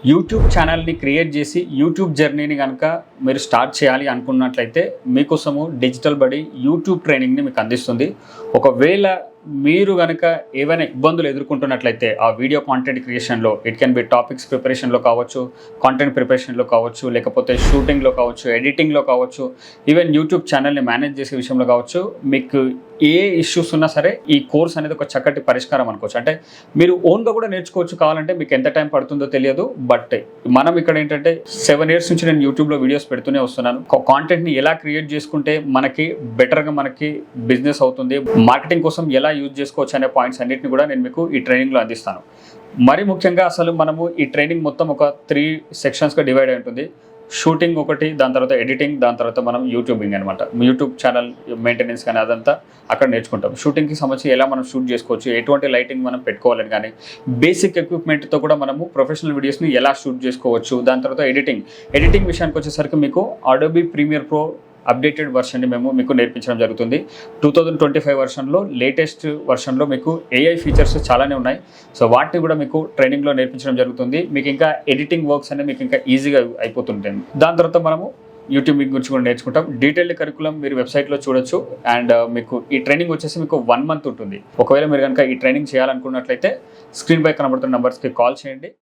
YouTube ఛానల్ని create చేసి YouTube జర్నీని కనుక మీరు స్టార్ట్ చేయాలి అనుకున్నట్లయితే మీకోసము డిజిటల్ బడి యూట్యూబ్ ట్రైనింగ్ని మీకు అందిస్తుంది. ఒకవేళ మీరు కనుక ఏవైనా ఇబ్బందులు ఎదుర్కొంటున్నట్లయితే ఆ వీడియో కాంటెంట్ క్రియేషన్లో, ఇట్ కెన్ బి టాపిక్స్ ప్రిపరేషన్లో కావచ్చు, కాంటెంట్ ప్రిపరేషన్లో కావచ్చు, లేకపోతే షూటింగ్లో కావచ్చు, ఎడిటింగ్లో కావచ్చు, ఈవెన్ యూట్యూబ్ ఛానల్ని మేనేజ్ చేసే విషయంలో కావచ్చు, మీకు ఏ ఇష్యూస్ ఉన్నా సరే ఈ కోర్స్ అనేది ఒక చక్కటి పరిష్కారం అనుకోవచ్చు. అంటే మీరు ఓన్గా కూడా నేర్చుకోవచ్చు. కావాలంటే మీకు ఎంత టైం పడుతుందో తెలియదు. బట్ మనం ఇక్కడ ఏంటంటే 7 years నుంచి నేను యూట్యూబ్లో వీడియోస్ పెడుతూనే వస్తున్నాను. కాంటెంట్ని ఎలా క్రియేట్ చేసుకుంటే మనకి బెటర్గా మనకి బిజినెస్ అవుతుంది, మార్కెటింగ్ కోసం ఎలా యూజ్ చేసుకోవచ్చు అనే పాయింట్స్ అన్నిటిని కూడా నేను మీకు ఈ ట్రైనింగ్లో అందిస్తాను. మరి ముఖ్యంగా అసలు మనము ఈ ట్రైనింగ్ మొత్తం ఒక 3 sectionsగా డివైడ్ అయి ఉంటుంది. షూటింగ్ ఒకటి, దాని తర్వాత ఎడిటింగ్, దాని తర్వాత మనం యూట్యూబింగ్ అనమాట. యూట్యూబ్ ఛానల్ మెయింటెనెన్స్ కానీ అదంతా అక్కడ నేర్చుకుంటాం. షూటింగ్కి సంబంధించి ఎలా మనం షూట్ చేసుకోవచ్చు, ఎటువంటి లైటింగ్ మనం పెట్టుకోవాలని కానీ, బేసిక్ ఎక్విప్మెంట్తో కూడా మనము ప్రొఫెషనల్ వీడియోస్ని ఎలా షూట్ చేసుకోవచ్చు. దాని తర్వాత ఎడిటింగ్ విషయానికి వచ్చేసరికి మీకు అడోబీ ప్రీమియర్ ప్రో అప్డేటెడ్ వర్షన్ని మేము మీకు నేర్పించడం జరుగుతుంది. 2025 వర్షన్లో లేటెస్ట్ వర్షన్లో మీకు ఏఐ ఫీచర్స్ చాలానే ఉన్నాయి. సో వాటిని కూడా మీకు ట్రైనింగ్లో నేర్పించడం జరుగుతుంది. మీకు ఇంకా ఎడిటింగ్ వర్క్స్ అనేవి మీకు ఇంకా ఈజీగా అయిపోతుంటాయి. దాని తర్వాత మనము యూట్యూబింగ్ గురించి కూడా నేర్చుకుంటాం. డీటెయిల్డ్ కరికులం మీరు వెబ్సైట్లో చూడొచ్చు. అండ్ మీకు ఈ ట్రైనింగ్ వచ్చేసి మీకు 1 month ఉంటుంది. ఒకవేళ మీరు కనుక ఈ ట్రైనింగ్ చేయాలనుకున్నట్లయితే స్క్రీన్ పై కనబడుతున్న నెంబర్స్కి కాల్ చేయండి.